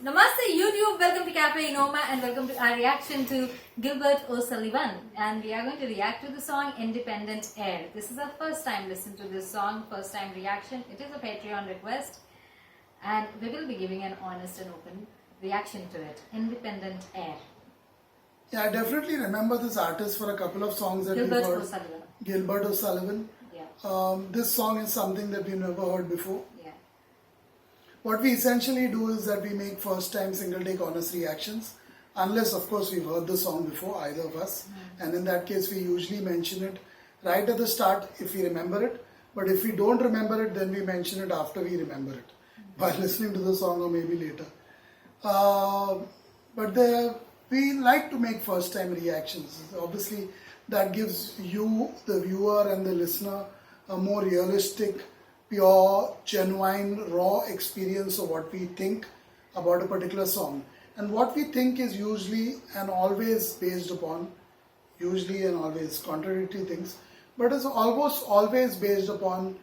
Namaste YouTube, welcome to Cafe Inoma and welcome to our reaction to Gilbert O'Sullivan, and we are going to react to the song Independent Air. This is our first time listen to this song, first time reaction. It is a Patreon request and we will be giving an honest and open reaction to it. Independent Air. Yeah, I definitely remember this artist for a couple of songs that Gilbert we've heard. O'Sullivan. Gilbert O'Sullivan. Yeah. This song is something that we've never heard before. Yeah. What we essentially do is that we make first time single take honest reactions, unless of course we've heard the song before, either of us. And in that case we usually mention it right at the start if we remember it. But if we don't remember it, then we mention it after we remember it, while listening to the song or maybe later. We like to make first time reactions. Obviously that gives you, the viewer and the listener, a more realistic, pure, genuine, raw experience of what we think about a particular song. And what we think is usually and always based upon, usually and always contradictory things, but is almost always based upon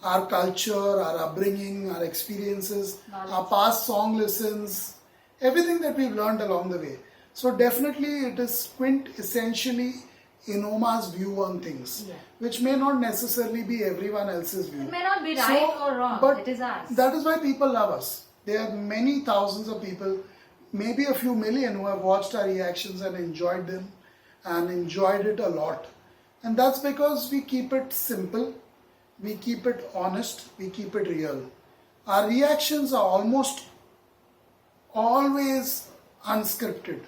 our culture, our upbringing, our experiences, our past song listens, everything that we've learned along the way. So definitely it is quintessentially Inoma's view on things, which may not necessarily be everyone else's view. It may not be right or wrong, but it is ours. That is why people love us. There are many thousands of people, maybe a few million, who have watched our reactions and enjoyed them and enjoyed it a lot. And that's because we keep it simple, we keep it honest, we keep it real. Our reactions are almost always unscripted,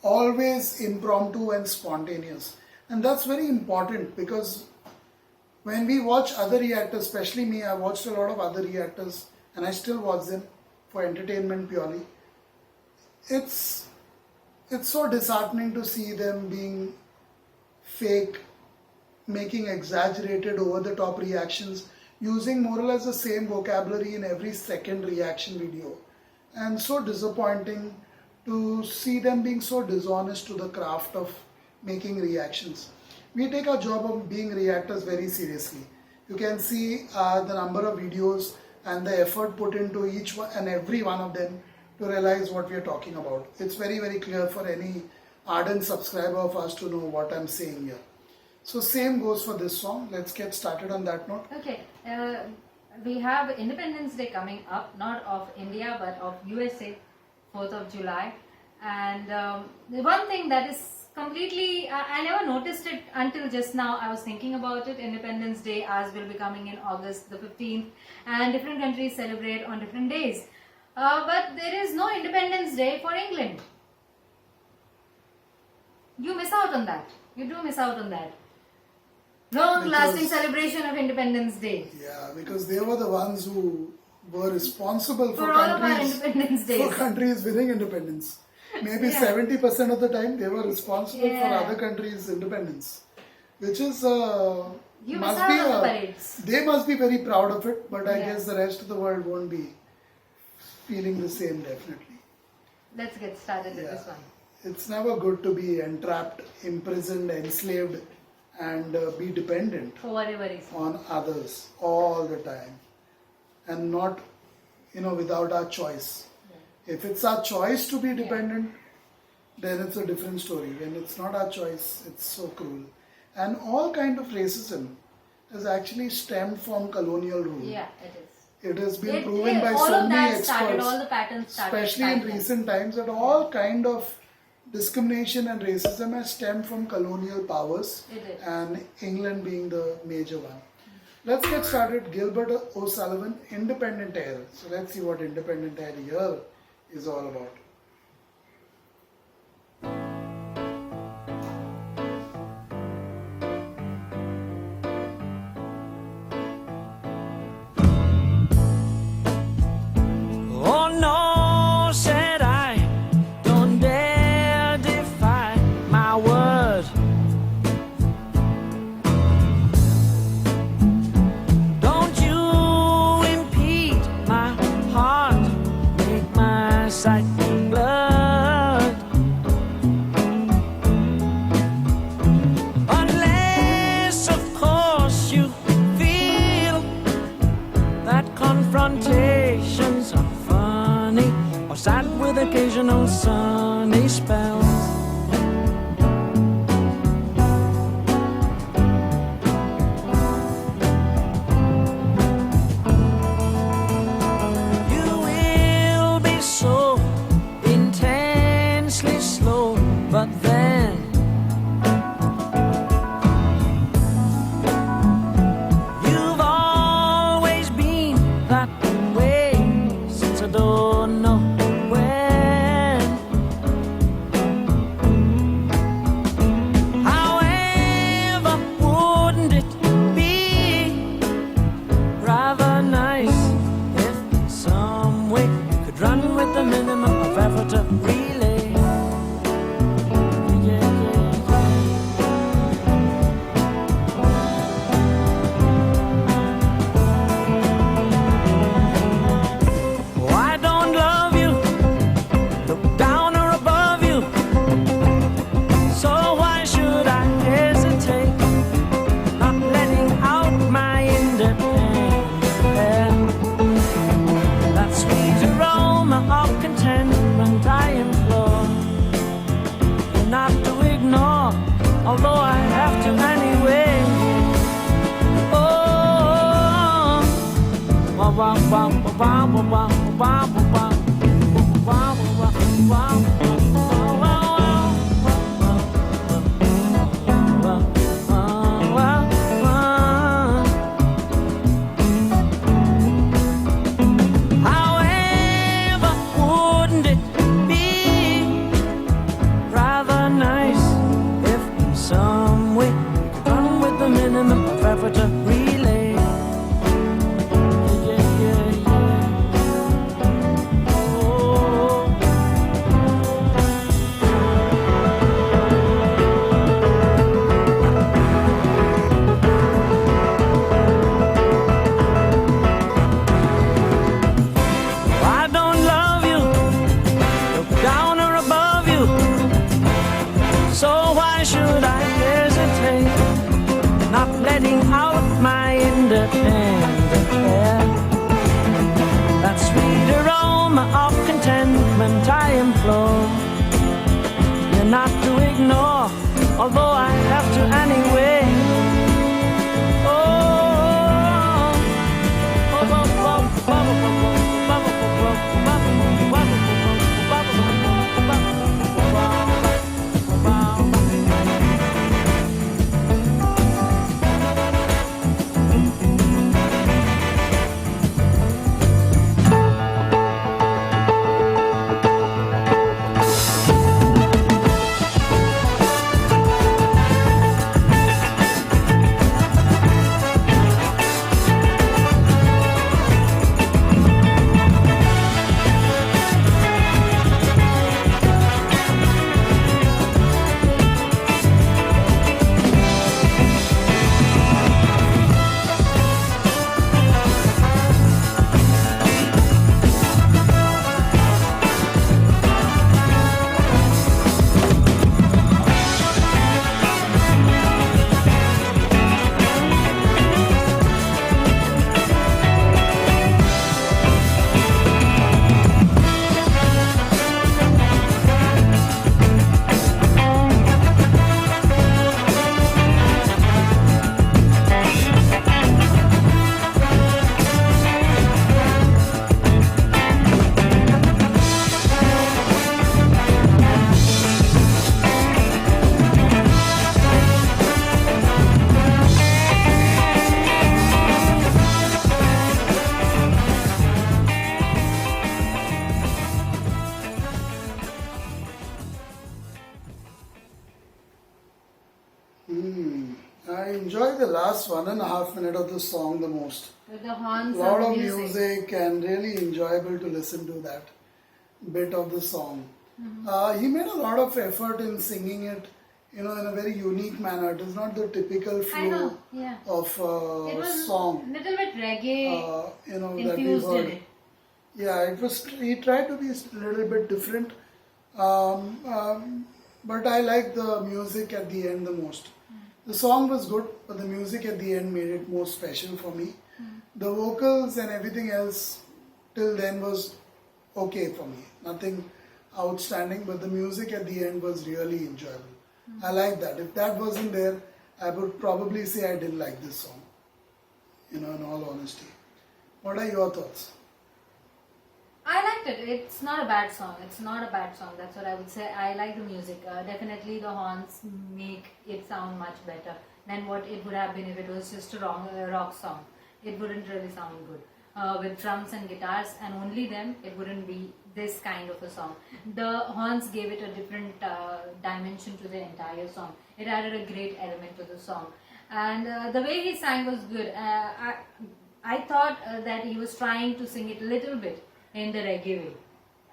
always impromptu and spontaneous. And that's very important, because when we watch other reactors, especially me, I watched a lot of other reactors and I still watch them for entertainment purely. It's so disheartening to see them being fake, making exaggerated, over the top reactions, using more or less the same vocabulary in every second reaction video. And so disappointing to see them being so dishonest to the craft of making reactions. We take our job of being reactors very seriously. You can see the number of videos and the effort put into each one and every one of them to realize what we are talking about. It's very, very clear for any ardent subscriber of us to know what I'm saying here. So same goes for this song. Let's get started on that note. Okay, we have Independence Day coming up, not of India but of USA, 4th of July. And the one thing that is completely, I never noticed it until just now. I was thinking about it. Independence Day as will be coming in August the 15th, and different countries celebrate on different days. But there is no Independence Day for England. You miss out on that. You do miss out on that. Long-lasting celebration of Independence Day. Yeah, because they were the ones who were responsible For all of our Independence Days. for countries winning independence. Maybe 70% of the time they were responsible for other countries' independence, which is You miss out on the parades. they must be very proud of it, but I guess the rest of the world won't be feeling the same, definitely. Let's get started with this one. It's never good to be entrapped, imprisoned, enslaved, and be dependent For whatever reason. on others all the time, and not, without our choice. If it's our choice to be dependent, then it's a different story. When it's not our choice, it's so cruel. And all kind of racism has actually stemmed from colonial rule. Yeah, it is. It has been proven by all so of many that started, experts, all the patterns started. especially in recent times, that all kind of discrimination and racism has stemmed from colonial powers, and England being the major one. Let's get started. Gilbert O'Sullivan, Independent Air. So let's see what Independent Air here is all about. Oh no, said I, don't dare defy my word. Don't you impede my heart, make my sight blood. Unless, of course, you feel that confrontations are funny or sad. occasional sunny spells. You will be so intensely slow, but then you've always been that way since I don't know when. However, wouldn't it be rather nice if in some way you could run with the minimum of effort to relay? Yeah, yeah, yeah. Oh, I don't love you, look down or above you, so why should I hesitate, not letting out my independence? That sweet aroma of contentment I implore you not to ignore, although I have to anyway. Oh, wow, wow, wow, wow, wow, wow, wow, wow, wow, wow, however, wouldn't it be rather nice if in some way you could run with the minimum of effort to relay? Yeah, yeah, yeah. Oh. I don't love you, look down or above you, so why should I hesitate, not letting out my independent air? That sweet aroma of contentment I implore you not to ignore, although I have to anyway. Oh, oh, oh, oh, oh, I enjoy the last 1.5 minutes of the song the most. With the horns Lot and of music. music and really enjoyable to listen to that bit of the song. He made a lot of effort in singing it, in a very unique manner. It is not the typical I flow know, yeah. of It was song. little bit reggae That we infused in heard. it. Yeah, it was. He tried to be a little bit different, but I like the music at the end the most. The song was good, but the music at the end made it more special for me. The vocals and everything else till then was okay for me. Nothing outstanding, but the music at the end was really enjoyable. I like that. If that wasn't there, I would probably say I didn't like this song. In all honesty. What are your thoughts? I liked it. It's not a bad song. It's not a bad song. That's what I would say. I like the music. Definitely the horns make it sound much better than what it would have been if it was just a rock song. It wouldn't really sound good. With drums and guitars and only them, it wouldn't be this kind of a song. The horns gave it a different dimension to the entire song. It added a great element to the song. And the way he sang was good. I thought that he was trying to sing it a little bit in the reggae way.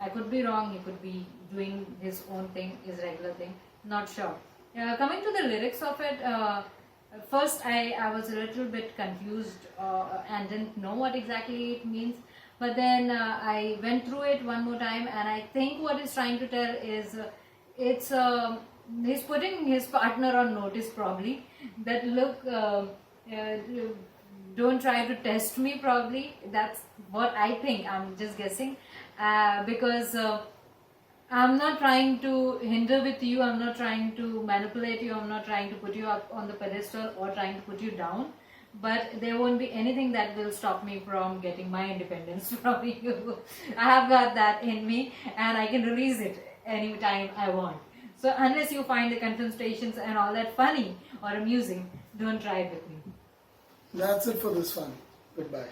I could be wrong. He could be doing his own thing, his regular thing. Not sure. Coming to the lyrics of it, first I was a little bit confused and didn't know what exactly it means. But then I went through it one more time, and I think what he's trying to tell is he's putting his partner on notice, probably, that look, don't try to test me, probably. That's what I think. I'm just guessing. Because I'm not trying to hinder with you, I'm not trying to manipulate you, I'm not trying to put you up on the pedestal or trying to put you down. But there won't be anything that will stop me from getting my independence from you. I have got that in me, and I can release it anytime I want. So unless you find the confrontations and all that funny or amusing, don't try it with me. That's it for this one. Goodbye.